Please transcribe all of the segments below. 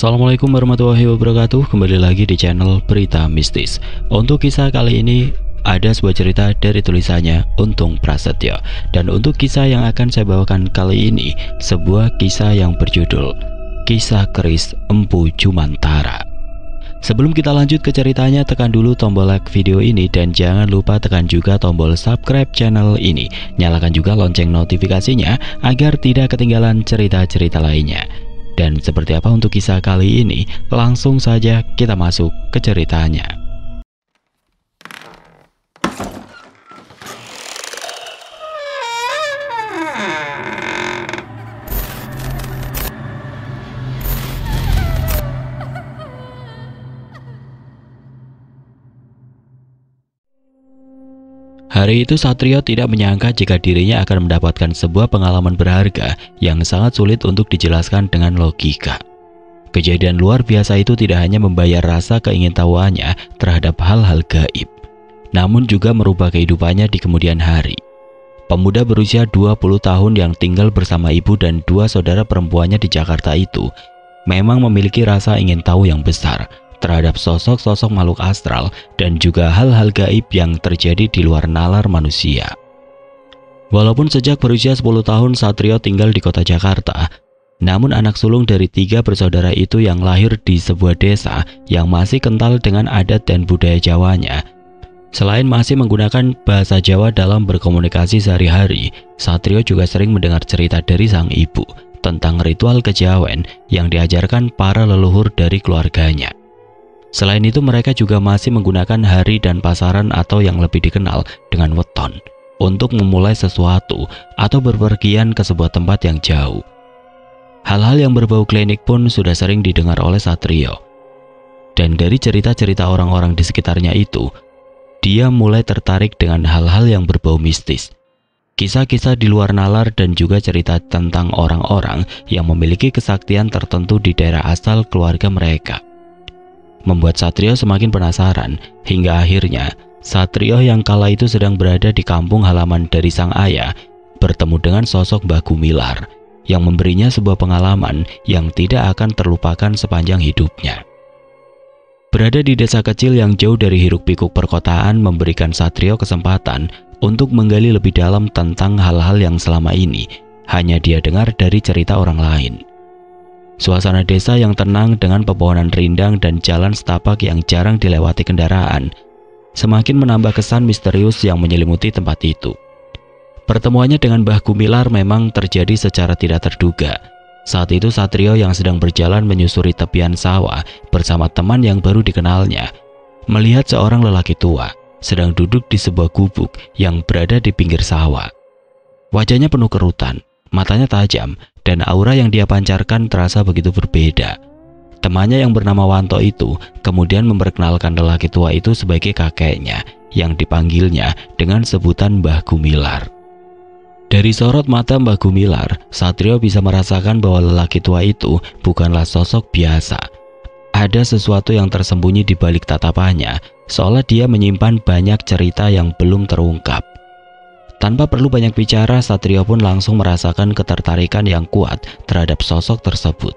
Assalamualaikum warahmatullahi wabarakatuh. Kembali lagi di channel Berita Mistis. Untuk kisah kali ini ada sebuah cerita dari tulisannya Untung Prasetyo. Dan untuk kisah yang akan saya bawakan kali ini, sebuah kisah yang berjudul Kisah Keris Empu Jumantara. Sebelum kita lanjut ke ceritanya, tekan dulu tombol like video ini dan jangan lupa tekan juga tombol subscribe channel ini. Nyalakan juga lonceng notifikasinya agar tidak ketinggalan cerita-cerita lainnya. Dan seperti apa untuk kisah kali ini? Langsung saja kita masuk ke ceritanya. Hari itu Satrio tidak menyangka jika dirinya akan mendapatkan sebuah pengalaman berharga yang sangat sulit untuk dijelaskan dengan logika. Kejadian luar biasa itu tidak hanya membayar rasa keingintahuannya terhadap hal-hal gaib, namun juga merubah kehidupannya di kemudian hari. Pemuda berusia 20 tahun yang tinggal bersama ibu dan dua saudara perempuannya di Jakarta itu memang memiliki rasa ingin tahu yang besar terhadap sosok-sosok makhluk astral dan juga hal-hal gaib yang terjadi di luar nalar manusia. Walaupun sejak berusia 10 tahun Satrio tinggal di kota Jakarta, namun anak sulung dari 3 bersaudara itu yang lahir di sebuah desa yang masih kental dengan adat dan budaya Jawanya. Selain masih menggunakan bahasa Jawa dalam berkomunikasi sehari-hari, Satrio juga sering mendengar cerita dari sang ibu tentang ritual kejawen yang diajarkan para leluhur dari keluarganya. Selain itu mereka juga masih menggunakan hari dan pasaran atau yang lebih dikenal dengan weton untuk memulai sesuatu atau berpergian ke sebuah tempat yang jauh. Hal-hal yang berbau klinik pun sudah sering didengar oleh Satrio. Dan dari cerita-cerita orang-orang di sekitarnya itu, dia mulai tertarik dengan hal-hal yang berbau mistis. Kisah-kisah di luar nalar dan juga cerita tentang orang-orang yang memiliki kesaktian tertentu di daerah asal keluarga mereka membuat Satrio semakin penasaran, hingga akhirnya Satrio yang kala itu sedang berada di kampung halaman dari sang ayah bertemu dengan sosok Mbah Gumilar yang memberinya sebuah pengalaman yang tidak akan terlupakan sepanjang hidupnya. Berada di desa kecil yang jauh dari hiruk-pikuk perkotaan memberikan Satrio kesempatan untuk menggali lebih dalam tentang hal-hal yang selama ini hanya dia dengar dari cerita orang lain. Suasana desa yang tenang dengan pepohonan rindang dan jalan setapak yang jarang dilewati kendaraan semakin menambah kesan misterius yang menyelimuti tempat itu. Pertemuannya dengan Mbah Gumilar memang terjadi secara tidak terduga. Saat itu Satrio yang sedang berjalan menyusuri tepian sawah bersama teman yang baru dikenalnya melihat seorang lelaki tua sedang duduk di sebuah gubuk yang berada di pinggir sawah. Wajahnya penuh kerutan, matanya tajam, dan aura yang dia pancarkan terasa begitu berbeda. Temannya yang bernama Wanto itu kemudian memperkenalkan lelaki tua itu sebagai kakeknya yang dipanggilnya dengan sebutan Mbah Gumilar. Dari sorot mata Mbah Gumilar, Satrio bisa merasakan bahwa lelaki tua itu bukanlah sosok biasa. Ada sesuatu yang tersembunyi di balik tatapannya, seolah dia menyimpan banyak cerita yang belum terungkap. Tanpa perlu banyak bicara, Satrio pun langsung merasakan ketertarikan yang kuat terhadap sosok tersebut.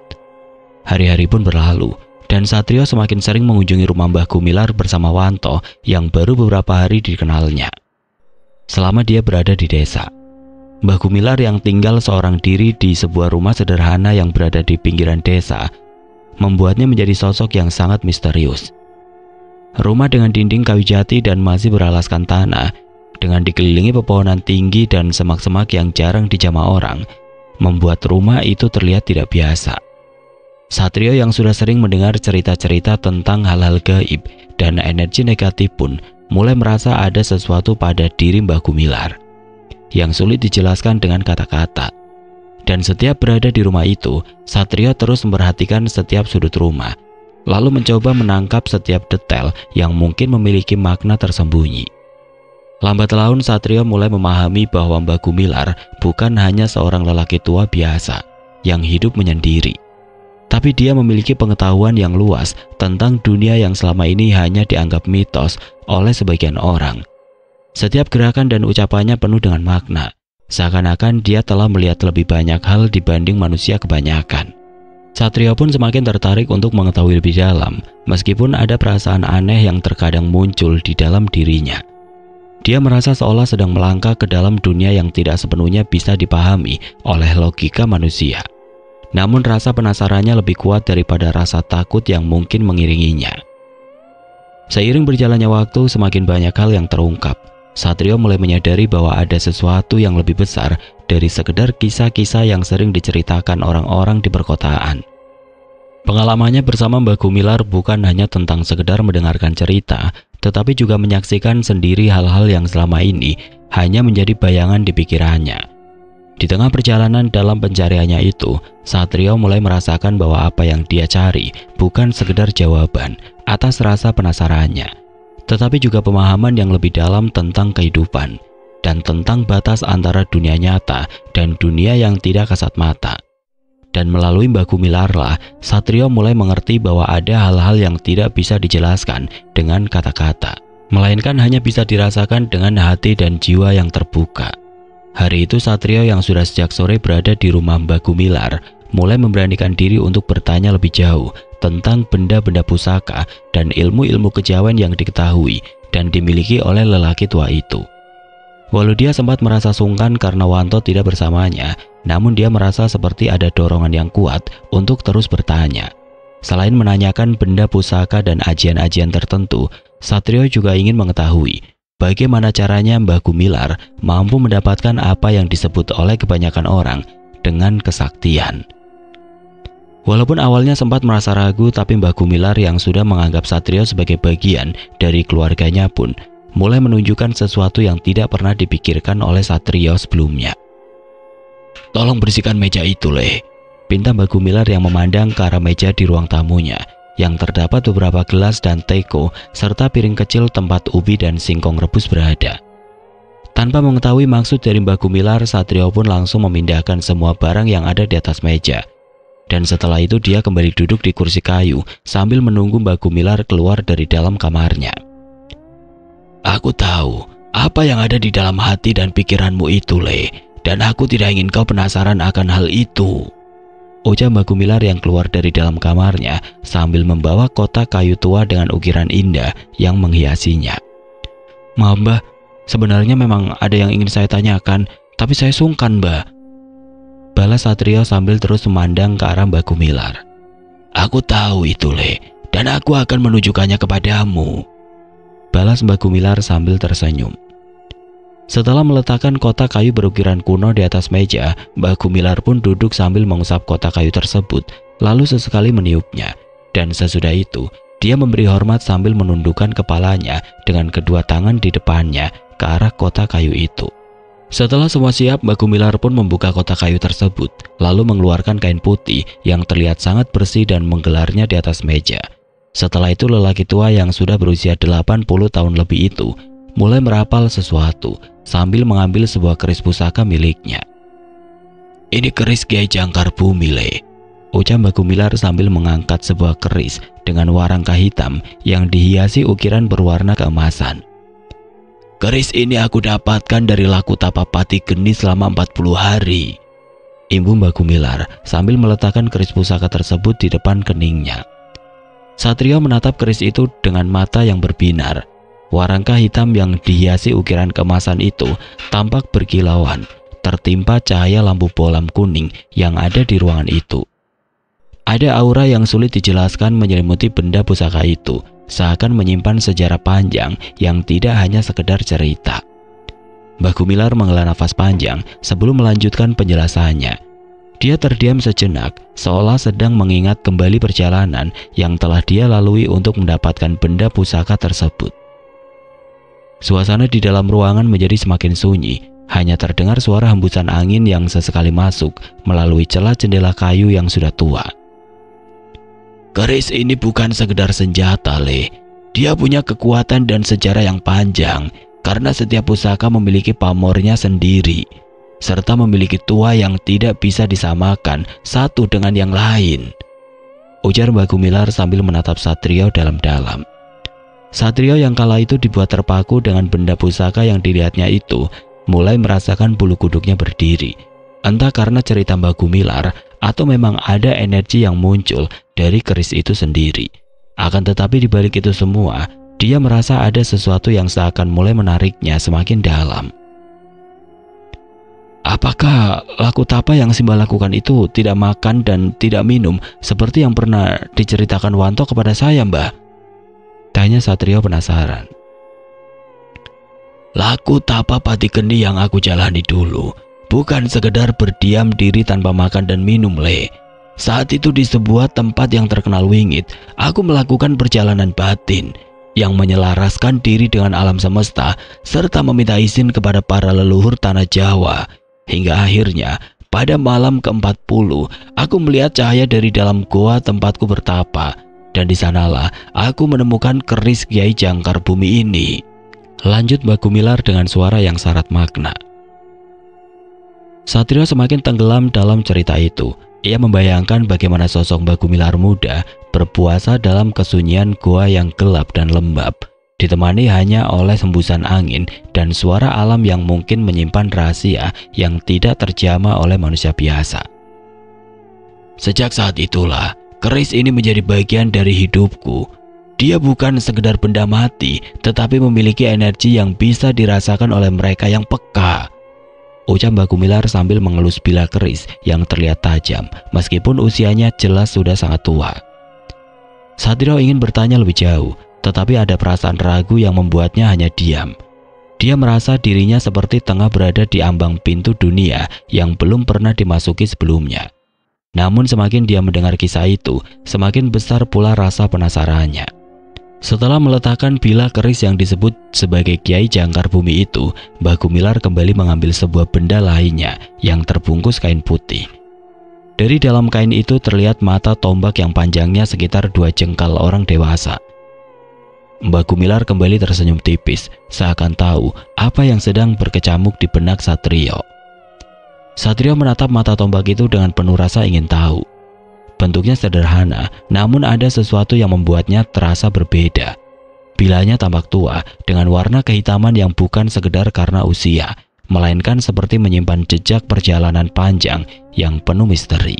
Hari-hari pun berlalu, dan Satrio semakin sering mengunjungi rumah Mbah Gumilar bersama Wanto yang baru beberapa hari dikenalnya. Selama dia berada di desa, Mbah Gumilar yang tinggal seorang diri di sebuah rumah sederhana yang berada di pinggiran desa, membuatnya menjadi sosok yang sangat misterius. Rumah dengan dinding kayu jati dan masih beralaskan tanah, dengan dikelilingi pepohonan tinggi dan semak-semak yang jarang dijamah orang, membuat rumah itu terlihat tidak biasa. Satrio yang sudah sering mendengar cerita-cerita tentang hal-hal gaib dan energi negatif pun mulai merasa ada sesuatu pada diri Mbah Gumilar yang sulit dijelaskan dengan kata-kata. Dan setiap berada di rumah itu, Satrio terus memperhatikan setiap sudut rumah, lalu mencoba menangkap setiap detail yang mungkin memiliki makna tersembunyi. Lambat laun Satrio mulai memahami bahwa Mbah Gumilar bukan hanya seorang lelaki tua biasa yang hidup menyendiri, tapi dia memiliki pengetahuan yang luas tentang dunia yang selama ini hanya dianggap mitos oleh sebagian orang. Setiap gerakan dan ucapannya penuh dengan makna, seakan-akan dia telah melihat lebih banyak hal dibanding manusia kebanyakan. Satrio pun semakin tertarik untuk mengetahui lebih dalam, meskipun ada perasaan aneh yang terkadang muncul di dalam dirinya. Dia merasa seolah sedang melangkah ke dalam dunia yang tidak sepenuhnya bisa dipahami oleh logika manusia. Namun rasa penasarannya lebih kuat daripada rasa takut yang mungkin mengiringinya. Seiring berjalannya waktu, semakin banyak hal yang terungkap. Satrio mulai menyadari bahwa ada sesuatu yang lebih besar dari sekedar kisah-kisah yang sering diceritakan orang-orang di perkotaan. Pengalamannya bersama Mbah Gumilar bukan hanya tentang sekedar mendengarkan cerita, tetapi juga menyaksikan sendiri hal-hal yang selama ini hanya menjadi bayangan di pikirannya. Di tengah perjalanan dalam pencariannya itu, Satrio mulai merasakan bahwa apa yang dia cari bukan sekedar jawaban atas rasa penasarannya, tetapi juga pemahaman yang lebih dalam tentang kehidupan dan tentang batas antara dunia nyata dan dunia yang tidak kasat mata. Dan melalui Mbah Gumilar lah, Satrio mulai mengerti bahwa ada hal-hal yang tidak bisa dijelaskan dengan kata-kata, melainkan hanya bisa dirasakan dengan hati dan jiwa yang terbuka. Hari itu Satrio yang sudah sejak sore berada di rumah Mbah Gumilar mulai memberanikan diri untuk bertanya lebih jauh tentang benda-benda pusaka dan ilmu-ilmu kejawen yang diketahui dan dimiliki oleh lelaki tua itu. Walau dia sempat merasa sungkan karena Wanto tidak bersamanya, namun dia merasa seperti ada dorongan yang kuat untuk terus bertanya. Selain menanyakan benda pusaka dan ajian-ajian tertentu, Satrio juga ingin mengetahui bagaimana caranya Mbah Gumilar mampu mendapatkan apa yang disebut oleh kebanyakan orang dengan kesaktian. Walaupun awalnya sempat merasa ragu, tapi Mbah Gumilar yang sudah menganggap Satrio sebagai bagian dari keluarganya pun mulai menunjukkan sesuatu yang tidak pernah dipikirkan oleh Satrio sebelumnya. "Tolong bersihkan meja itu, Le," pinta Mbah Gumilar yang memandang ke arah meja di ruang tamunya, yang terdapat beberapa gelas dan teko, serta piring kecil tempat ubi dan singkong rebus berada. Tanpa mengetahui maksud dari Mbah Gumilar, Satrio pun langsung memindahkan semua barang yang ada di atas meja. Dan setelah itu dia kembali duduk di kursi kayu sambil menunggu Mbah Gumilar keluar dari dalam kamarnya. "Aku tahu apa yang ada di dalam hati dan pikiranmu itu, Le, dan aku tidak ingin kau penasaran akan hal itu," ujar Mbah Gumilar yang keluar dari dalam kamarnya sambil membawa kotak kayu tua dengan ukiran indah yang menghiasinya. "Maaf, Mbah, sebenarnya memang ada yang ingin saya tanyakan, tapi saya sungkan, Mbah," balas Satrio sambil terus memandang ke arah Mbah Gumilar. "Aku tahu itu, Le, dan aku akan menunjukkannya kepadamu," balas Mbah Gumilar sambil tersenyum. Setelah meletakkan kotak kayu berukiran kuno di atas meja, Mbah Gumilar pun duduk sambil mengusap kotak kayu tersebut, lalu sesekali meniupnya. Dan sesudah itu, dia memberi hormat sambil menundukkan kepalanya dengan kedua tangan di depannya ke arah kotak kayu itu. Setelah semua siap, Mbah Gumilar pun membuka kotak kayu tersebut, lalu mengeluarkan kain putih yang terlihat sangat bersih dan menggelarnya di atas meja. Setelah itu lelaki tua yang sudah berusia 80 tahun lebih itu mulai merapal sesuatu sambil mengambil sebuah keris pusaka miliknya. "Ini keris Kiai Jangkar Bumi, Le," ucap Mbah Gumilar sambil mengangkat sebuah keris dengan warangka hitam yang dihiasi ukiran berwarna keemasan. "Keris ini aku dapatkan dari Lakutapa Pati Geni selama 40 hari," imbu Mbah Gumilar sambil meletakkan keris pusaka tersebut di depan keningnya. Satrio menatap keris itu dengan mata yang berbinar. Warangka hitam yang dihiasi ukiran keemasan itu tampak berkilauan, tertimpa cahaya lampu bolam kuning yang ada di ruangan itu. Ada aura yang sulit dijelaskan menyelimuti benda pusaka itu, seakan menyimpan sejarah panjang yang tidak hanya sekedar cerita. Mbah Gumilar menghela nafas panjang sebelum melanjutkan penjelasannya. Dia terdiam sejenak, seolah sedang mengingat kembali perjalanan yang telah dia lalui untuk mendapatkan benda pusaka tersebut. Suasana di dalam ruangan menjadi semakin sunyi, hanya terdengar suara hembusan angin yang sesekali masuk melalui celah jendela kayu yang sudah tua. "Keris ini bukan sekedar senjata, Le. Dia punya kekuatan dan sejarah yang panjang, karena setiap pusaka memiliki pamornya sendiri, serta memiliki tua yang tidak bisa disamakan satu dengan yang lain," ujar Mbah Gumilar sambil menatap Satrio dalam-dalam. Satrio yang kala itu dibuat terpaku dengan benda pusaka yang dilihatnya itu mulai merasakan bulu kuduknya berdiri. Entah karena cerita Mbah Gumilar atau memang ada energi yang muncul dari keris itu sendiri. Akan tetapi di balik itu semua, dia merasa ada sesuatu yang seakan mulai menariknya semakin dalam. Apakah Lakutapa yang Simba lakukan itu tidak makan dan tidak minum seperti yang pernah diceritakan Wanto kepada saya, Mbah? Tanya Satrio penasaran. Lakutapa Patigeni yang aku jalani dulu bukan sekedar berdiam diri tanpa makan dan minum, Le. Saat itu di sebuah tempat yang terkenal wingit, aku melakukan perjalanan batin yang menyelaraskan diri dengan alam semesta serta meminta izin kepada para leluhur tanah Jawa. Hingga akhirnya pada malam ke-40 aku melihat cahaya dari dalam goa tempatku bertapa, dan di sanalah aku menemukan keris Kiai Jangkar Bumi ini. Lanjut Mbah Gumilar dengan suara yang syarat makna. Satrio semakin tenggelam dalam cerita itu. Ia membayangkan bagaimana sosok Mbah Gumilar muda berpuasa dalam kesunyian goa yang gelap dan lembab, ditemani hanya oleh hembusan angin dan suara alam yang mungkin menyimpan rahasia yang tidak terjamah oleh manusia biasa. Sejak saat itulah, keris ini menjadi bagian dari hidupku. Dia bukan sekedar benda mati, tetapi memiliki energi yang bisa dirasakan oleh mereka yang peka. Ucap Mbah Gumilar sambil mengelus bilah keris yang terlihat tajam, meskipun usianya jelas sudah sangat tua. Satrio ingin bertanya lebih jauh, tetapi ada perasaan ragu yang membuatnya hanya diam. Dia merasa dirinya seperti tengah berada di ambang pintu dunia yang belum pernah dimasuki sebelumnya. Namun semakin dia mendengar kisah itu, semakin besar pula rasa penasarannya. Setelah meletakkan bilah keris yang disebut sebagai Kiai Jangkar Bumi itu, Mbah Gumilar kembali mengambil sebuah benda lainnya yang terbungkus kain putih. Dari dalam kain itu terlihat mata tombak yang panjangnya sekitar 2 jengkal orang dewasa. Mbah Gumilar kembali tersenyum tipis, seakan tahu apa yang sedang berkecamuk di benak Satrio. Satrio menatap mata tombak itu dengan penuh rasa ingin tahu. Bentuknya sederhana, namun ada sesuatu yang membuatnya terasa berbeda. Bilahnya tampak tua dengan warna kehitaman yang bukan sekedar karena usia, melainkan seperti menyimpan jejak perjalanan panjang yang penuh misteri.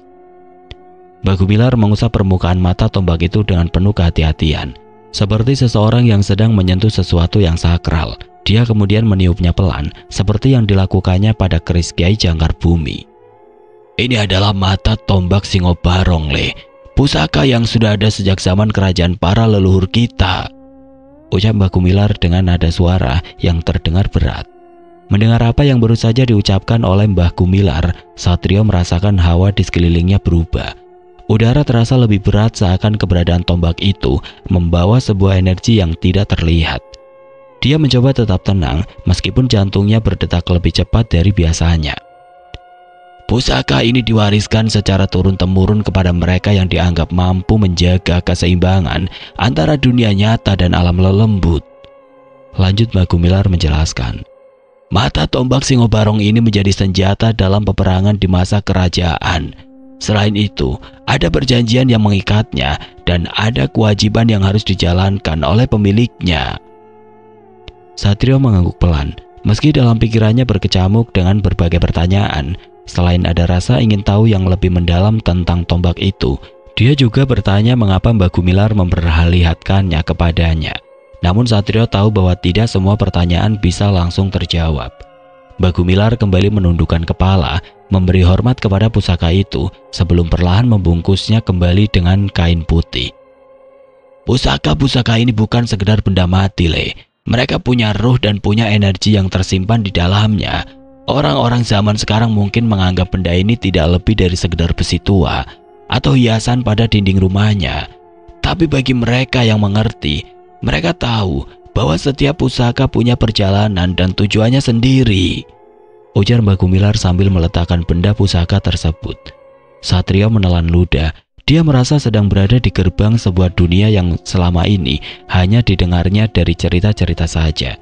Mbah Gumilar mengusap permukaan mata tombak itu dengan penuh kehati-hatian, seperti seseorang yang sedang menyentuh sesuatu yang sakral. Dia kemudian meniupnya pelan, seperti yang dilakukannya pada keris Kiai Jangkar Bumi. Ini adalah mata tombak Singo Barong, Le. Pusaka yang sudah ada sejak zaman kerajaan para leluhur kita. Ucap Mbah Gumilar dengan nada suara yang terdengar berat. Mendengar apa yang baru saja diucapkan oleh Mbah Gumilar, Satrio merasakan hawa di sekelilingnya berubah. Udara terasa lebih berat seakan keberadaan tombak itu membawa sebuah energi yang tidak terlihat. Dia mencoba tetap tenang meskipun jantungnya berdetak lebih cepat dari biasanya. Pusaka ini diwariskan secara turun-temurun kepada mereka yang dianggap mampu menjaga keseimbangan antara dunia nyata dan alam lelembut. Lanjut Mbah Gumilar menjelaskan. Mata tombak Singo Barong ini menjadi senjata dalam peperangan di masa kerajaan. Selain itu, ada perjanjian yang mengikatnya dan ada kewajiban yang harus dijalankan oleh pemiliknya. Satrio mengangguk pelan, meski dalam pikirannya berkecamuk dengan berbagai pertanyaan. Selain ada rasa ingin tahu yang lebih mendalam tentang tombak itu, dia juga bertanya mengapa Mbah Gumilar memperlihatkannya kepadanya. Namun Satrio tahu bahwa tidak semua pertanyaan bisa langsung terjawab. Mbah Gumilar kembali menundukkan kepala, memberi hormat kepada pusaka itu sebelum perlahan membungkusnya kembali dengan kain putih. Pusaka-pusaka ini bukan sekedar benda mati, Le. Mereka punya ruh dan punya energi yang tersimpan di dalamnya. Orang-orang zaman sekarang mungkin menganggap benda ini tidak lebih dari sekedar besi tua atau hiasan pada dinding rumahnya. Tapi bagi mereka yang mengerti, mereka tahu bahwa setiap pusaka punya perjalanan dan tujuannya sendiri. Ujar Mbah Gumilar sambil meletakkan benda pusaka tersebut. Satrio menelan ludah. Dia merasa sedang berada di gerbang sebuah dunia yang selama ini hanya didengarnya dari cerita-cerita saja.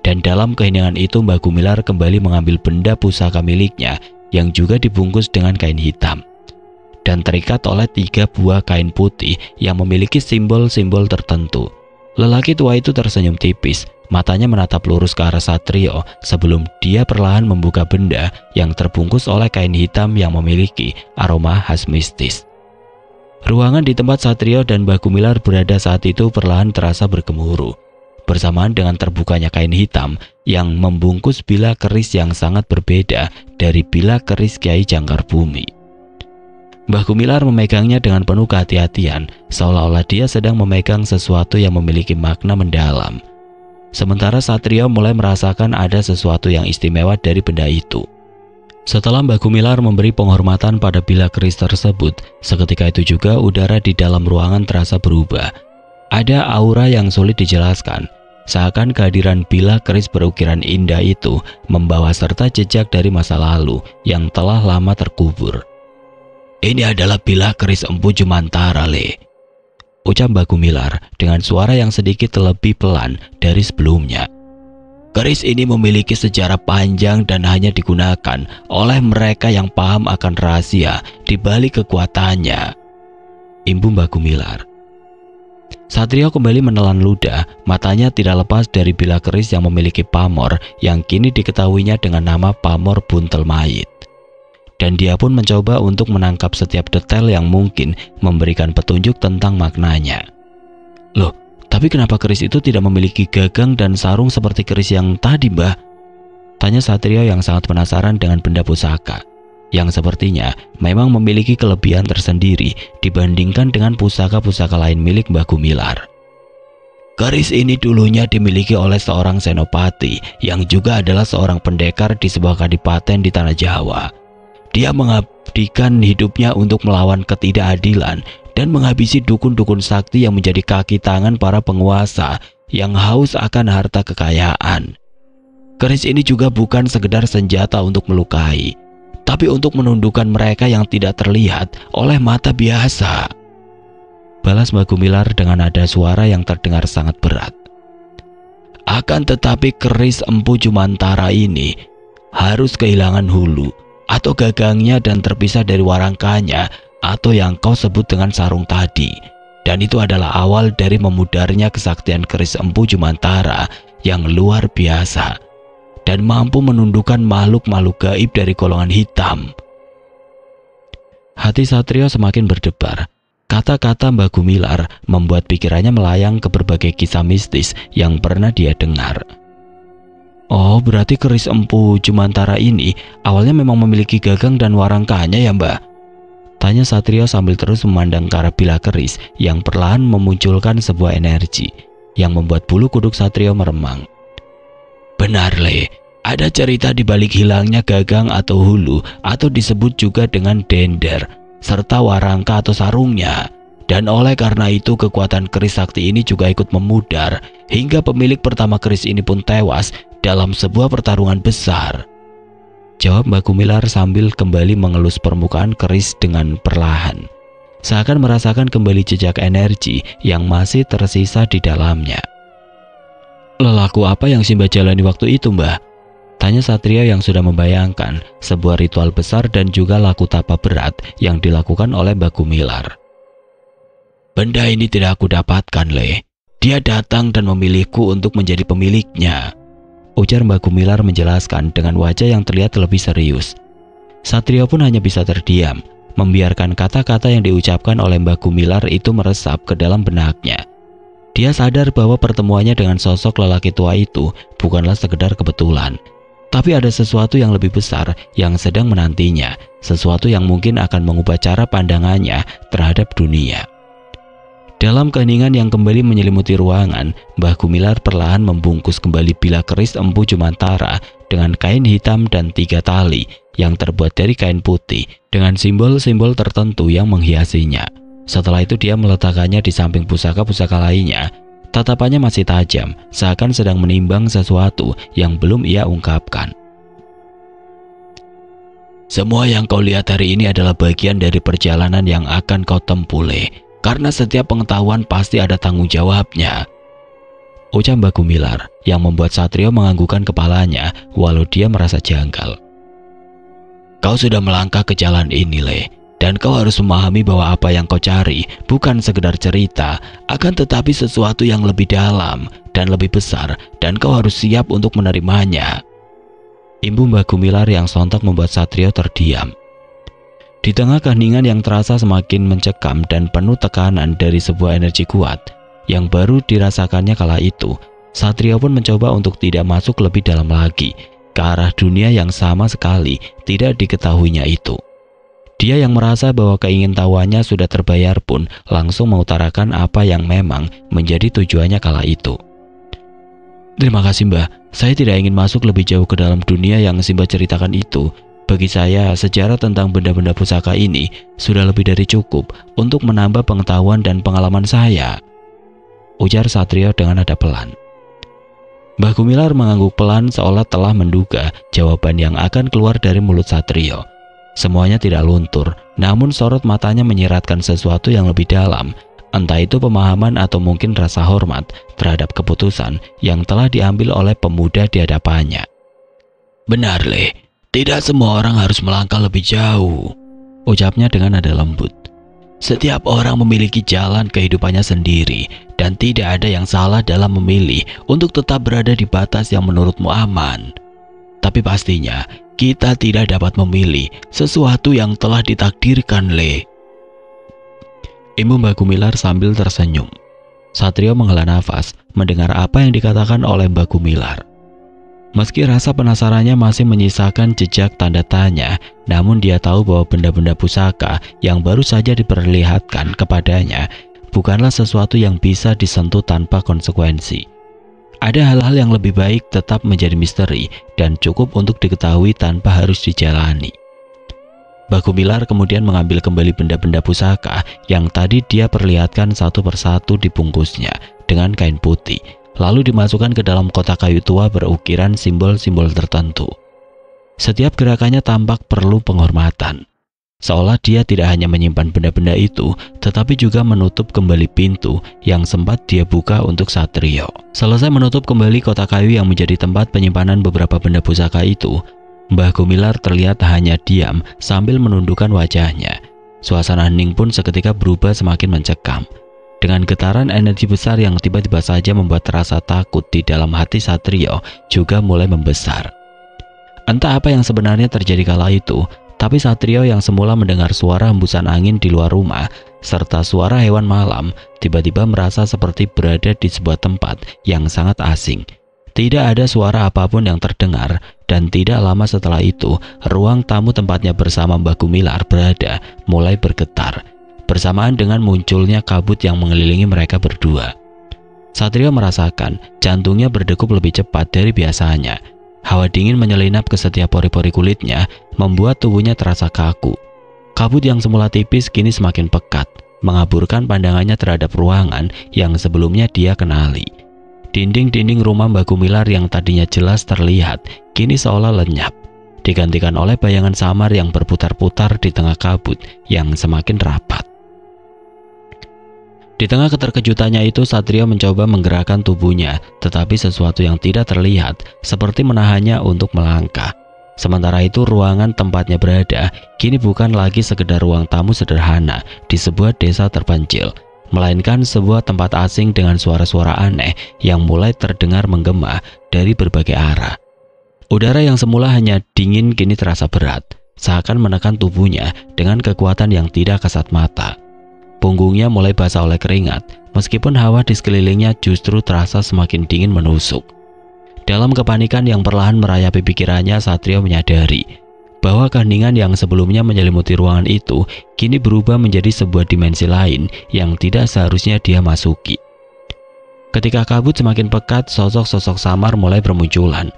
Dan dalam keheningan itu Mbah Gumilar kembali mengambil benda pusaka miliknya yang juga dibungkus dengan kain hitam dan terikat oleh 3 buah kain putih yang memiliki simbol-simbol tertentu. Lelaki tua itu tersenyum tipis Matanya menatap lurus ke arah Satrio sebelum dia perlahan membuka benda yang terbungkus oleh kain hitam yang memiliki aroma khas mistis. Ruangan di tempat Satrio dan Mbah Gumilar berada saat itu perlahan terasa bergemuruh, bersamaan dengan terbukanya kain hitam yang membungkus bilah keris yang sangat berbeda dari bilah keris Kiai Jangkar Bumi. Mbah Gumilar memegangnya dengan penuh kehati-hatian, seolah-olah dia sedang memegang sesuatu yang memiliki makna mendalam. Sementara Satrio mulai merasakan ada sesuatu yang istimewa dari benda itu. Setelah Mbah Gumilar memberi penghormatan pada bilah keris tersebut, seketika itu juga udara di dalam ruangan terasa berubah. Ada aura yang sulit dijelaskan, seakan kehadiran bilah keris berukiran indah itu membawa serta jejak dari masa lalu yang telah lama terkubur. "Ini adalah bilah keris Empu Jumantara, Le," ucap Mbah Gumilar dengan suara yang sedikit lebih pelan dari sebelumnya. "Keris ini memiliki sejarah panjang dan hanya digunakan oleh mereka yang paham akan rahasia di balik kekuatannya," imbu Mbah Gumilar. Satrio kembali menelan ludah, matanya tidak lepas dari bilah keris yang memiliki pamor yang kini diketahuinya dengan nama pamor buntel mayit. Dan dia pun mencoba untuk menangkap setiap detail yang mungkin memberikan petunjuk tentang maknanya. "Loh, tapi kenapa keris itu tidak memiliki gagang dan sarung seperti keris yang tadi, Mbah?" tanya Satrio yang sangat penasaran dengan benda pusaka, yang sepertinya memang memiliki kelebihan tersendiri dibandingkan dengan pusaka-pusaka lain milik Mbah Gumilar. "Keris ini dulunya dimiliki oleh seorang senopati yang juga adalah seorang pendekar di sebuah kadipaten di tanah Jawa. Dia mengabdikan hidupnya untuk melawan ketidakadilan dan menghabisi dukun-dukun sakti yang menjadi kaki tangan para penguasa yang haus akan harta kekayaan. Keris ini juga bukan sekedar senjata untuk melukai, tapi untuk menundukkan mereka yang tidak terlihat oleh mata biasa," balas Mbah Gumilar dengan nada suara yang terdengar sangat berat. "Akan tetapi keris Empu Jumantara ini harus kehilangan hulu atau gagangnya dan terpisah dari warangkanya atau yang kau sebut dengan sarung tadi. Dan itu adalah awal dari memudarnya kesaktian keris Empu Jumantara yang luar biasa dan mampu menundukkan makhluk-makhluk gaib dari golongan hitam." Hati Satrio semakin berdebar. Kata-kata Mbah Gumilar membuat pikirannya melayang ke berbagai kisah mistis yang pernah dia dengar. "Oh, berarti keris Empu Jumantara ini awalnya memang memiliki gagang dan warangkanya ya, Mbah?" tanya Satrio sambil terus memandang ke arah bilah keris yang perlahan memunculkan sebuah energi yang membuat bulu kuduk Satrio meremang. "Benar, Le. Ada cerita di balik hilangnya gagang atau hulu atau disebut juga dengan dender, serta warangka atau sarungnya. Dan oleh karena itu kekuatan keris sakti ini juga ikut memudar hingga pemilik pertama keris ini pun tewas dalam sebuah pertarungan besar," jawab Mbah Gumilar sambil kembali mengelus permukaan keris dengan perlahan, seakan merasakan kembali jejak energi yang masih tersisa di dalamnya. "Lelaku apa yang Simba jalani waktu itu, Mbah?" tanya Satrio yang sudah membayangkan sebuah ritual besar dan juga laku tapa berat yang dilakukan oleh Mbah Gumilar. "Benda ini tidak aku dapatkan, Le. Dia datang dan memilihku untuk menjadi pemiliknya," ujar Mbah Gumilar menjelaskan dengan wajah yang terlihat lebih serius. Satrio pun hanya bisa terdiam, membiarkan kata-kata yang diucapkan oleh Mbah Gumilar itu meresap ke dalam benaknya. Dia sadar bahwa pertemuannya dengan sosok lelaki tua itu bukanlah sekedar kebetulan, tapi ada sesuatu yang lebih besar yang sedang menantinya, sesuatu yang mungkin akan mengubah cara pandangannya terhadap dunia. Dalam keheningan yang kembali menyelimuti ruangan, Mbah Gumilar perlahan membungkus kembali bilah keris Empu Jumantara dengan kain hitam dan 3 tali yang terbuat dari kain putih dengan simbol-simbol tertentu yang menghiasinya. Setelah itu dia meletakkannya di samping pusaka-pusaka lainnya. Tatapannya masih tajam, seakan sedang menimbang sesuatu yang belum ia ungkapkan. "Semua yang kau lihat hari ini adalah bagian dari perjalanan yang akan kau tempuh, Le. Karena setiap pengetahuan pasti ada tanggung jawabnya," ucap Mbah Gumilar yang membuat Satrio menganggukkan kepalanya walau dia merasa janggal. "Kau sudah melangkah ke jalan ini, Le, Dan kau harus memahami bahwa apa yang kau cari bukan sekedar cerita, akan tetapi sesuatu yang lebih dalam dan lebih besar, dan kau harus siap untuk menerimanya. Imbu Mbah Gumilar yang sontak membuat Satrio terdiam. Di tengah keheningan yang terasa semakin mencekam dan penuh tekanan dari sebuah energi kuat yang baru dirasakannya kala itu, Satrio pun mencoba untuk tidak masuk lebih dalam lagi ke arah dunia yang sama sekali tidak diketahuinya itu. Dia yang merasa bahwa keingintahuannya sudah terbayar pun langsung mengutarakan apa yang memang menjadi tujuannya kala itu. Terima kasih Mbah, saya tidak ingin masuk lebih jauh ke dalam dunia yang Simba ceritakan itu. Bagi saya, sejarah tentang benda-benda pusaka ini sudah lebih dari cukup untuk menambah pengetahuan dan pengalaman saya, ujar Satrio dengan nada pelan. Mbah Gumilar mengangguk pelan seolah telah menduga jawaban yang akan keluar dari mulut Satrio. Semuanya tidak luntur, namun sorot matanya menyiratkan sesuatu yang lebih dalam, entah itu pemahaman atau mungkin rasa hormat terhadap keputusan yang telah diambil oleh pemuda di hadapannya. Benar, Le. Tidak semua orang harus melangkah lebih jauh, ucapnya dengan nada lembut. Setiap orang memiliki jalan kehidupannya sendiri, dan tidak ada yang salah dalam memilih untuk tetap berada di batas yang menurutmu aman. Tapi pastinya, kita tidak dapat memilih sesuatu yang telah ditakdirkan, Le. Imbu Mbah Gumilar sambil tersenyum. Satrio menghela nafas mendengar apa yang dikatakan oleh Mbah Gumilar. Meski rasa penasarannya masih menyisakan jejak tanda tanya, namun dia tahu bahwa benda-benda pusaka yang baru saja diperlihatkan kepadanya bukanlah sesuatu yang bisa disentuh tanpa konsekuensi. Ada hal-hal yang lebih baik tetap menjadi misteri dan cukup untuk diketahui tanpa harus dijalani. Mbah Gumilar kemudian mengambil kembali benda-benda pusaka yang tadi dia perlihatkan satu persatu dibungkusnya dengan kain putih, lalu dimasukkan ke dalam kotak kayu tua berukiran simbol-simbol tertentu. Setiap gerakannya tampak perlu penghormatan, seolah dia tidak hanya menyimpan benda-benda itu, tetapi juga menutup kembali pintu yang sempat dia buka untuk Satrio. Selesai menutup kembali kotak kayu yang menjadi tempat penyimpanan beberapa benda pusaka itu, Mbah Gumilar terlihat hanya diam sambil menundukkan wajahnya. Suasana hening pun seketika berubah semakin mencekam. Dengan getaran energi besar yang tiba-tiba saja membuat rasa takut di dalam hati Satrio juga mulai membesar. Entah apa yang sebenarnya terjadi kala itu, tapi Satrio yang semula mendengar suara hembusan angin di luar rumah serta suara hewan malam tiba-tiba merasa seperti berada di sebuah tempat yang sangat asing. Tidak ada suara apapun yang terdengar, dan tidak lama setelah itu ruang tamu tempatnya bersama Mbah Gumilar berada mulai bergetar bersamaan dengan munculnya kabut yang mengelilingi mereka berdua. Satrio merasakan jantungnya berdegup lebih cepat dari biasanya. Hawa dingin menyelinap ke setiap pori-pori kulitnya, membuat tubuhnya terasa kaku. Kabut yang semula tipis kini semakin pekat, mengaburkan pandangannya terhadap ruangan yang sebelumnya dia kenali. Dinding-dinding rumah Mbah Gumilar yang tadinya jelas terlihat, kini seolah lenyap, digantikan oleh bayangan samar yang berputar-putar di tengah kabut yang semakin rapat. Di tengah keterkejutannya itu, Satrio mencoba menggerakkan tubuhnya, tetapi sesuatu yang tidak terlihat seperti menahannya untuk melangkah. Sementara itu, ruangan tempatnya berada kini bukan lagi sekedar ruang tamu sederhana di sebuah desa terpencil, melainkan sebuah tempat asing dengan suara-suara aneh yang mulai terdengar menggema dari berbagai arah. Udara yang semula hanya dingin kini terasa berat, seakan menekan tubuhnya dengan kekuatan yang tidak kasat mata. Punggungnya mulai basah oleh keringat, meskipun hawa di sekelilingnya justru terasa semakin dingin menusuk. Dalam kepanikan yang perlahan merayapi pikirannya, Satrio menyadari bahwa keheningan yang sebelumnya menyelimuti ruangan itu kini berubah menjadi sebuah dimensi lain yang tidak seharusnya dia masuki. Ketika kabut semakin pekat, sosok-sosok samar mulai bermunculan.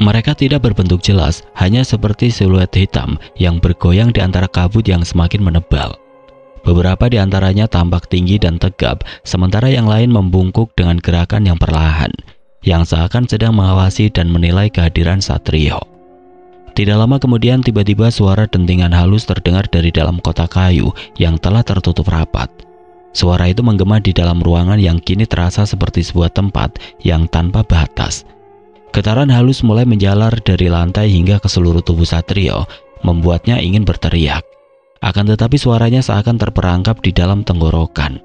Mereka tidak berbentuk jelas, hanya seperti siluet hitam yang bergoyang di antara kabut yang semakin menebal. Beberapa di antaranya tampak tinggi dan tegap, sementara yang lain membungkuk dengan gerakan yang perlahan, yang seakan sedang mengawasi dan menilai kehadiran Satrio. Tidak lama kemudian tiba-tiba suara dentingan halus terdengar dari dalam kotak kayu yang telah tertutup rapat. Suara itu menggema di dalam ruangan yang kini terasa seperti sebuah tempat yang tanpa batas. Getaran halus mulai menjalar dari lantai hingga ke seluruh tubuh Satrio, membuatnya ingin berteriak. akan tetapi suaranya seakan terperangkap di dalam tenggorokan.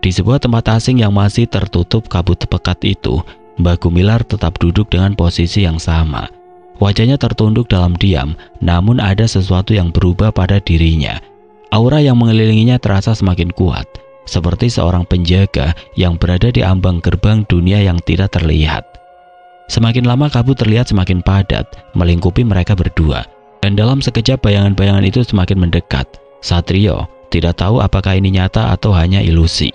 Di sebuah tempat asing yang masih tertutup kabut pekat itu, Mbah Gumilar tetap duduk dengan posisi yang sama. Wajahnya tertunduk dalam diam, namun ada sesuatu yang berubah pada dirinya. Aura yang mengelilinginya terasa semakin kuat, seperti seorang penjaga yang berada di ambang gerbang dunia yang tidak terlihat. Semakin lama kabut terlihat semakin padat, melingkupi mereka berdua. Dan dalam sekejap bayangan-bayangan itu semakin mendekat. Satrio tidak tahu apakah ini nyata atau hanya ilusi.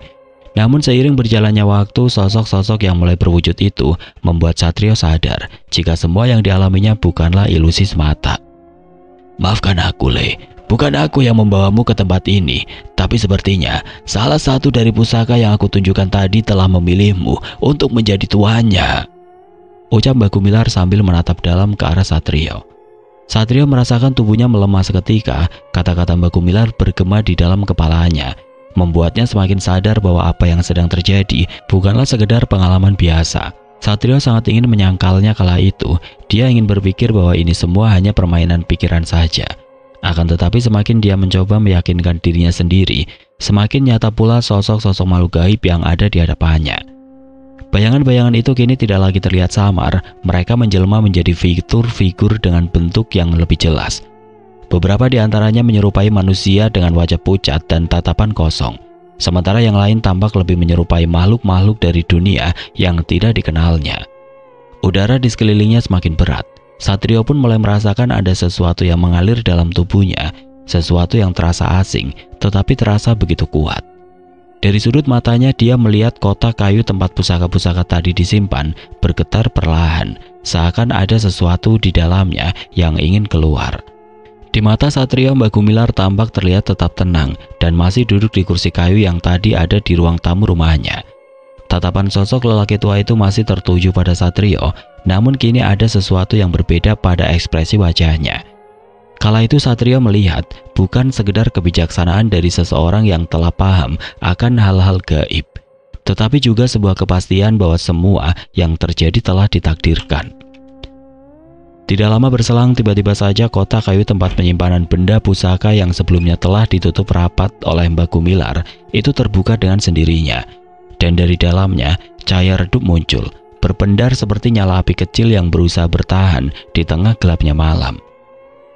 Namun seiring berjalannya waktu, sosok-sosok yang mulai berwujud itu membuat Satrio sadar jika semua yang dialaminya bukanlah ilusi semata. Maafkan aku, Le. Bukan aku yang membawamu ke tempat ini, tapi sepertinya salah satu dari pusaka yang aku tunjukkan tadi telah memilihmu untuk menjadi tuannya, ucap Mbah Gumilar sambil menatap dalam ke arah Satrio. Satrio merasakan tubuhnya melemah seketika. Kata-kata Mbah Gumilar bergema di dalam kepalanya, membuatnya semakin sadar bahwa apa yang sedang terjadi bukanlah sekedar pengalaman biasa. Satrio sangat ingin menyangkalnya kala itu. Dia ingin berpikir bahwa ini semua hanya permainan pikiran saja. Akan tetapi semakin dia mencoba meyakinkan dirinya sendiri, semakin nyata pula sosok-sosok makhluk gaib yang ada di hadapannya. Bayangan-bayangan itu kini tidak lagi terlihat samar, mereka menjelma menjadi figur-figur dengan bentuk yang lebih jelas. Beberapa di antaranya menyerupai manusia dengan wajah pucat dan tatapan kosong, sementara yang lain tampak lebih menyerupai makhluk-makhluk dari dunia yang tidak dikenalnya. Udara di sekelilingnya semakin berat. Satrio pun mulai merasakan ada sesuatu yang mengalir dalam tubuhnya, sesuatu yang terasa asing, tetapi terasa begitu kuat. Dari sudut matanya dia melihat kotak kayu tempat pusaka-pusaka tadi disimpan bergetar perlahan, seakan ada sesuatu di dalamnya yang ingin keluar. Di mata Satrio, Mbah Gumilar tampak terlihat tetap tenang dan masih duduk di kursi kayu yang tadi ada di ruang tamu rumahnya. Tatapan sosok lelaki tua itu masih tertuju pada Satrio, namun kini ada sesuatu yang berbeda pada ekspresi wajahnya. Kala itu Satrio melihat bukan sekedar kebijaksanaan dari seseorang yang telah paham akan hal-hal gaib, tetapi juga sebuah kepastian bahwa semua yang terjadi telah ditakdirkan. Tidak lama berselang, tiba-tiba saja kotak kayu tempat penyimpanan benda pusaka yang sebelumnya telah ditutup rapat oleh Mbah Gumilar itu terbuka dengan sendirinya, dan dari dalamnya cahaya redup muncul, berpendar seperti nyala api kecil yang berusaha bertahan di tengah gelapnya malam.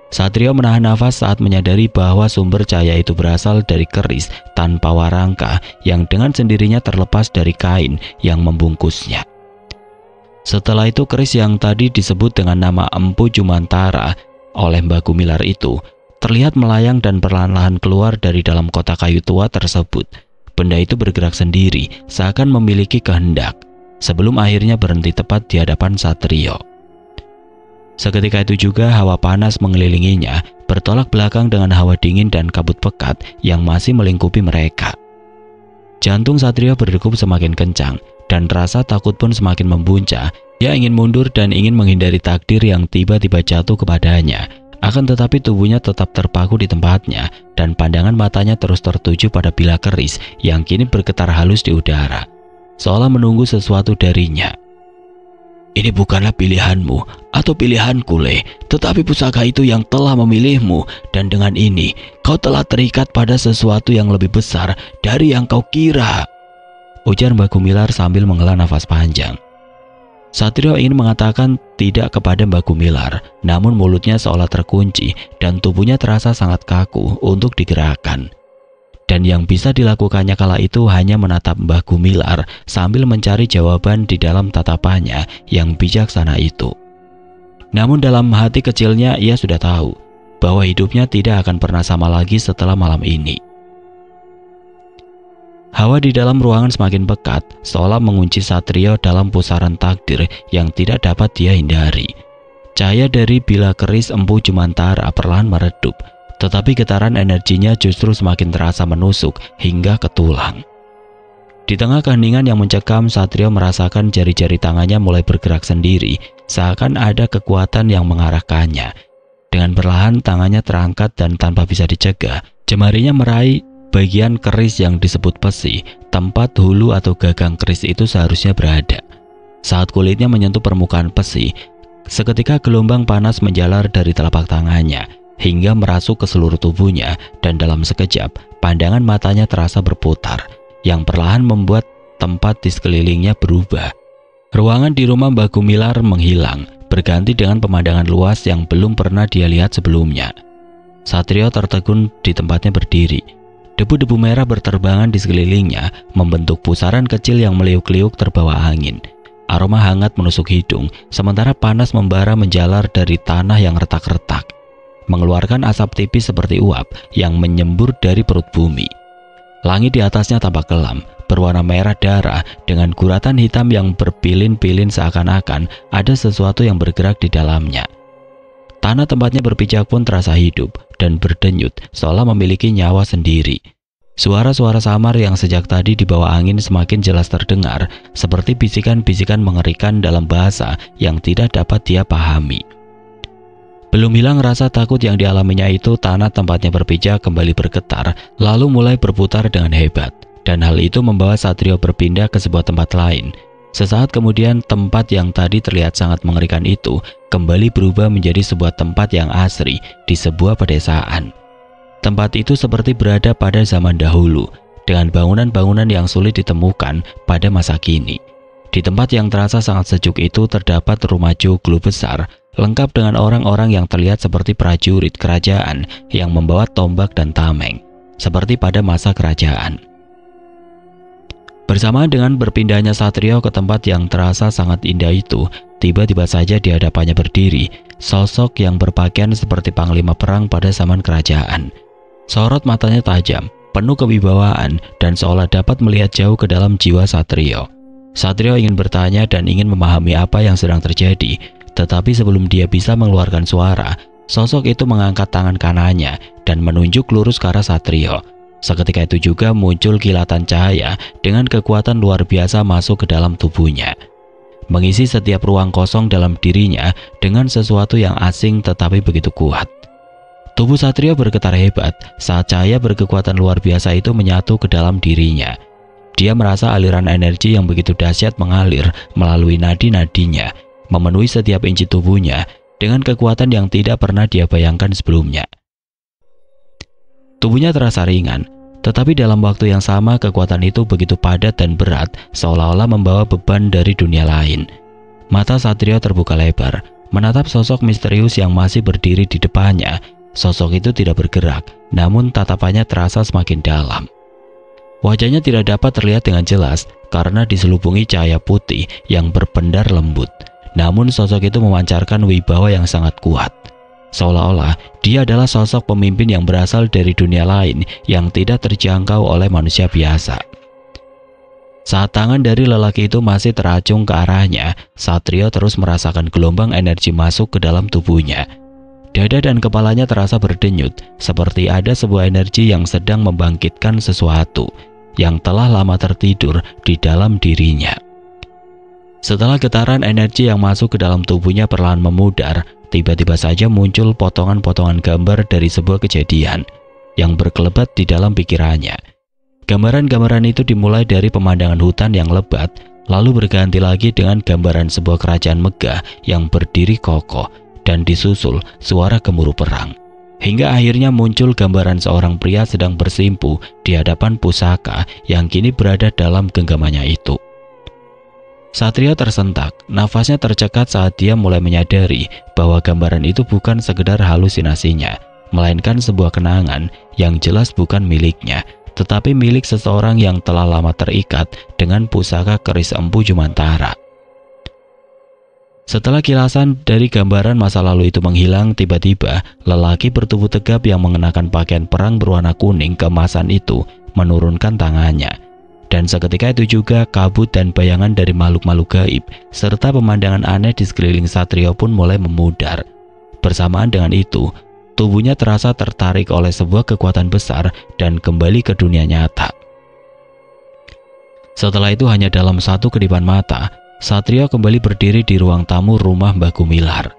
Satrio menahan nafas saat menyadari bahwa sumber cahaya itu berasal dari keris tanpa warangka yang dengan sendirinya terlepas dari kain yang membungkusnya. Setelah itu keris yang tadi disebut dengan nama Empu Jumantara oleh Mbah Gumilar itu terlihat melayang dan perlahan-lahan keluar dari dalam kotak kayu tua tersebut. Benda itu bergerak sendiri, seakan memiliki kehendak, sebelum akhirnya berhenti tepat di hadapan Satrio. Seketika itu juga hawa panas mengelilinginya, bertolak belakang dengan hawa dingin dan kabut pekat yang masih melingkupi mereka. Jantung Satrio berdegup semakin kencang, dan rasa takut pun semakin membuncah. Dia ingin mundur dan ingin menghindari takdir yang tiba-tiba jatuh kepadanya. Akan tetapi tubuhnya tetap terpaku di tempatnya, dan pandangan matanya terus tertuju pada bilah keris yang kini bergetar halus di udara, seolah menunggu sesuatu darinya. Ini bukanlah pilihanmu atau pilihanku, Le, tetapi pusaka itu yang telah memilihmu, dan dengan ini kau telah terikat pada sesuatu yang lebih besar dari yang kau kira, ujar Mbah Gumilar sambil menghela nafas panjang. Satrio ingin mengatakan tidak kepada Mbah Gumilar, namun mulutnya seolah terkunci dan tubuhnya terasa sangat kaku untuk digerakkan. Dan yang bisa dilakukannya kala itu hanya menatap Mbah Gumilar sambil mencari jawaban di dalam tatapannya yang bijaksana itu. Namun dalam hati kecilnya ia sudah tahu bahwa hidupnya tidak akan pernah sama lagi setelah malam ini. Hawa di dalam ruangan semakin pekat, seolah mengunci Satrio dalam pusaran takdir yang tidak dapat dia hindari. Cahaya dari bilah keris Empu Jumantara perlahan meredup, tetapi getaran energinya justru semakin terasa menusuk hingga ke tulang. Di tengah keheningan yang mencekam, Satrio merasakan jari-jari tangannya mulai bergerak sendiri, seakan ada kekuatan yang mengarahkannya. Dengan perlahan tangannya terangkat dan tanpa bisa dicegah, jemarinya meraih bagian keris yang disebut pesi, tempat hulu atau gagang keris itu seharusnya berada. Saat kulitnya menyentuh permukaan pesi, seketika gelombang panas menjalar dari telapak tangannya. hingga merasuk ke seluruh tubuhnya, dan dalam sekejap pandangan matanya terasa berputar yang perlahan membuat tempat di sekelilingnya berubah. Ruangan di rumah Mbah Gumilar menghilang, berganti dengan pemandangan luas yang belum pernah dia lihat sebelumnya. Satrio tertegun di tempatnya berdiri. Debu-debu merah berterbangan di sekelilingnya, membentuk pusaran kecil yang meliuk-liuk terbawa angin. Aroma hangat menusuk hidung, sementara panas membara menjalar dari tanah yang retak-retak, mengeluarkan asap tipis seperti uap yang menyembur dari perut bumi. Langit di atasnya tampak kelam, berwarna merah darah dengan guratan hitam yang berpilin-pilin, seakan-akan ada sesuatu yang bergerak di dalamnya. Tanah tempatnya berpijak pun terasa hidup dan berdenyut seolah memiliki nyawa sendiri. Suara-suara samar yang sejak tadi dibawa angin semakin jelas terdengar, seperti bisikan-bisikan mengerikan dalam bahasa yang tidak dapat dia pahami. Belum hilang rasa takut yang dialaminya itu, tanah tempatnya berpijak kembali bergetar, lalu mulai berputar dengan hebat. Dan hal itu membawa Satrio berpindah ke sebuah tempat lain. Sesaat kemudian, tempat yang tadi terlihat sangat mengerikan itu kembali berubah menjadi sebuah tempat yang asri di sebuah pedesaan. Tempat itu seperti berada pada zaman dahulu, dengan bangunan-bangunan yang sulit ditemukan pada masa kini. Di tempat yang terasa sangat sejuk itu terdapat rumah joglo besar, lengkap dengan orang-orang yang terlihat seperti prajurit kerajaan yang membawa tombak dan tameng, seperti pada masa kerajaan. Bersamaan dengan berpindahnya Satrio ke tempat yang terasa sangat indah itu, tiba-tiba saja di hadapannya berdiri sosok yang berpakaian seperti panglima perang pada zaman kerajaan. Sorot matanya tajam, penuh kewibawaan, dan seolah dapat melihat jauh ke dalam jiwa Satrio. Satrio ingin bertanya dan ingin memahami apa yang sedang terjadi, tetapi sebelum dia bisa mengeluarkan suara, sosok itu mengangkat tangan kanannya dan menunjuk lurus ke arah Satrio. Seketika itu juga muncul kilatan cahaya dengan kekuatan luar biasa masuk ke dalam tubuhnya, mengisi setiap ruang kosong dalam dirinya dengan sesuatu yang asing tetapi begitu kuat. Tubuh Satrio bergetar hebat saat cahaya berkekuatan luar biasa itu menyatu ke dalam dirinya. Dia merasa aliran energi yang begitu dahsyat mengalir melalui nadi-nadinya, memenuhi setiap inci tubuhnya dengan kekuatan yang tidak pernah dia bayangkan sebelumnya. Tubuhnya terasa ringan, tetapi dalam waktu yang sama kekuatan itu begitu padat dan berat, seolah-olah membawa beban dari dunia lain. Mata Satrio terbuka lebar, menatap sosok misterius yang masih berdiri di depannya. Sosok itu tidak bergerak, namun tatapannya terasa semakin dalam. Wajahnya tidak dapat terlihat dengan jelas karena diselubungi cahaya putih yang berpendar lembut. Namun sosok itu memancarkan wibawa yang sangat kuat. Seolah-olah dia adalah sosok pemimpin yang berasal dari dunia lain yang tidak terjangkau oleh manusia biasa. Saat tangan dari lelaki itu masih teracung ke arahnya, Satrio terus merasakan gelombang energi masuk ke dalam tubuhnya. Dada dan kepalanya terasa berdenyut, seperti ada sebuah energi yang sedang membangkitkan sesuatu yang telah lama tertidur di dalam dirinya. Setelah getaran energi yang masuk ke dalam tubuhnya perlahan memudar, tiba-tiba saja muncul potongan-potongan gambar dari sebuah kejadian yang berkelebat di dalam pikirannya. Gambaran-gambaran itu dimulai dari pemandangan hutan yang lebat, lalu berganti lagi dengan gambaran sebuah kerajaan megah yang berdiri kokoh, dan disusul suara gemuruh perang. Hingga akhirnya muncul gambaran seorang pria sedang bersimpuh di hadapan pusaka yang kini berada dalam genggamannya itu. Satrio tersentak, nafasnya tercekat saat dia mulai menyadari bahwa gambaran itu bukan sekedar halusinasinya, melainkan sebuah kenangan yang jelas bukan miliknya, tetapi milik seseorang yang telah lama terikat dengan pusaka keris Empu Jumantara. Setelah kilasan dari gambaran masa lalu itu menghilang, tiba-tiba lelaki bertubuh tegap yang mengenakan pakaian perang berwarna kuning keemasan itu menurunkan tangannya. Dan seketika itu juga kabut dan bayangan dari makhluk-makhluk gaib serta pemandangan aneh di sekeliling Satrio pun mulai memudar. Bersamaan dengan itu, tubuhnya terasa tertarik oleh sebuah kekuatan besar dan kembali ke dunia nyata. Setelah itu hanya dalam satu kedipan mata, Satrio kembali berdiri di ruang tamu rumah Mbah Gumilar.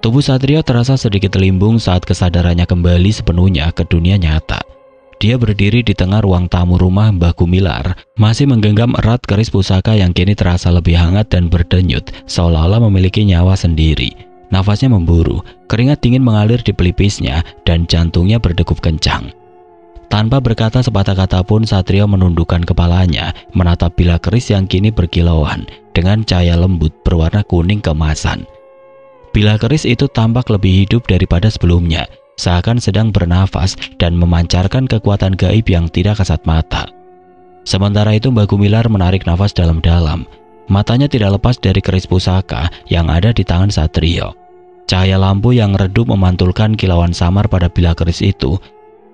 Tubuh Satrio terasa sedikit limbung saat kesadarannya kembali sepenuhnya ke dunia nyata. Dia berdiri di tengah ruang tamu rumah Mbah Gumilar, masih menggenggam erat keris pusaka yang kini terasa lebih hangat dan berdenyut, seolah-olah memiliki nyawa sendiri. Nafasnya memburu, keringat dingin mengalir di pelipisnya, dan jantungnya berdegup kencang. Tanpa berkata sepatah kata pun, Satrio menundukkan kepalanya, menatap bilah keris yang kini berkilauan dengan cahaya lembut berwarna kuning keemasan. Bilah keris itu tampak lebih hidup daripada sebelumnya, seakan sedang bernafas dan memancarkan kekuatan gaib yang tidak kasat mata. Sementara itu Mbah Gumilar menarik nafas dalam-dalam. Matanya tidak lepas dari keris pusaka yang ada di tangan Satrio. Cahaya lampu yang redup memantulkan kilauan samar pada bilah keris itu,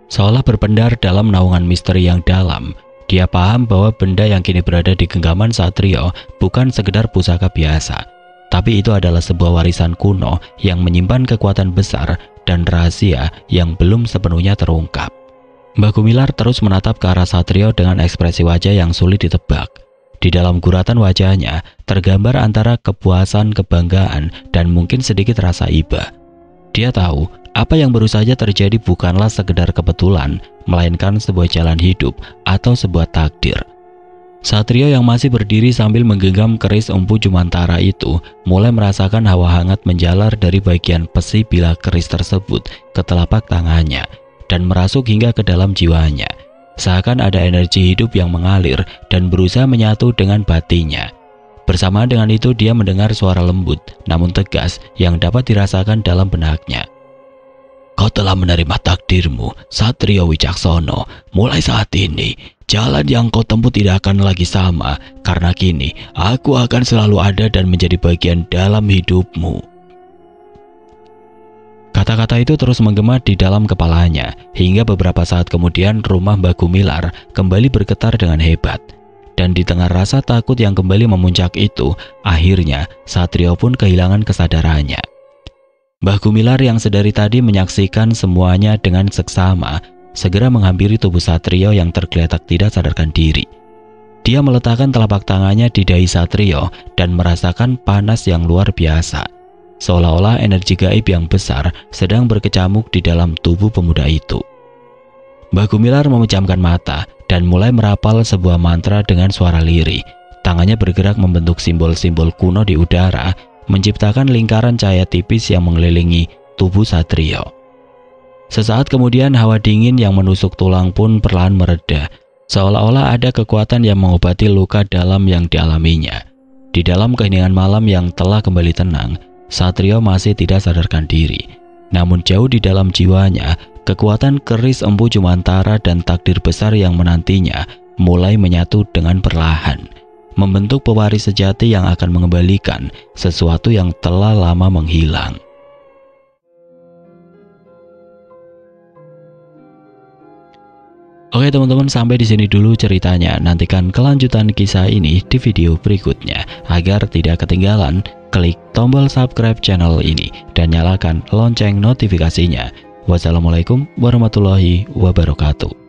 seolah berpendar dalam naungan misteri yang dalam. Dia paham bahwa benda yang kini berada di genggaman Satrio bukan sekedar pusaka biasa, tapi itu adalah sebuah warisan kuno yang menyimpan kekuatan besar dan rahasia yang belum sepenuhnya terungkap. Mbah Gumilar terus menatap ke arah Satrio dengan ekspresi wajah yang sulit ditebak. Di dalam guratan wajahnya tergambar antara kepuasan, kebanggaan, dan mungkin sedikit rasa iba. Dia tahu apa yang baru saja terjadi bukanlah sekedar kebetulan, melainkan sebuah jalan hidup atau sebuah takdir. Satrio yang masih berdiri sambil menggenggam keris empu Jumantara itu mulai merasakan hawa hangat menjalar dari bagian besi bilah keris tersebut ke telapak tangannya dan merasuk hingga ke dalam jiwanya. Seakan ada energi hidup yang mengalir dan berusaha menyatu dengan batinnya. Bersamaan dengan itu dia mendengar suara lembut namun tegas yang dapat dirasakan dalam benaknya. Kau telah menerima takdirmu, Satrio Wicaksono. Mulai saat ini, jalan yang kau tempuh tidak akan lagi sama, karena kini aku akan selalu ada dan menjadi bagian dalam hidupmu. Kata-kata itu terus menggema di dalam kepalanya, hingga beberapa saat kemudian rumah Mbah Gumilar kembali bergetar dengan hebat. Dan di tengah rasa takut yang kembali memuncak itu, akhirnya Satrio pun kehilangan kesadarannya. Mbah Gumilar yang sedari tadi menyaksikan semuanya dengan seksama, segera menghampiri tubuh Satrio yang tergeletak tidak sadarkan diri. Dia meletakkan telapak tangannya di dahi Satrio dan merasakan panas yang luar biasa. Seolah-olah energi gaib yang besar sedang berkecamuk di dalam tubuh pemuda itu. Mbah Gumilar memejamkan mata dan mulai merapal sebuah mantra dengan suara lirih. Tangannya bergerak membentuk simbol-simbol kuno di udara, menciptakan lingkaran cahaya tipis yang mengelilingi tubuh Satrio. Sesaat kemudian hawa dingin yang menusuk tulang pun perlahan mereda, seolah-olah ada kekuatan yang mengobati luka dalam yang dialaminya. Di dalam keheningan malam yang telah kembali tenang, Satrio masih tidak sadarkan diri. Namun jauh di dalam jiwanya, kekuatan keris empu Jumantara dan takdir besar yang menantinya mulai menyatu dengan perlahan, membentuk pewaris sejati yang akan mengembalikan sesuatu yang telah lama menghilang. Oke teman-teman, sampai di sini dulu ceritanya. Nantikan kelanjutan kisah ini di video berikutnya. Agar tidak ketinggalan, klik tombol subscribe channel ini dan nyalakan lonceng notifikasinya. Wassalamualaikum warahmatullahi wabarakatuh.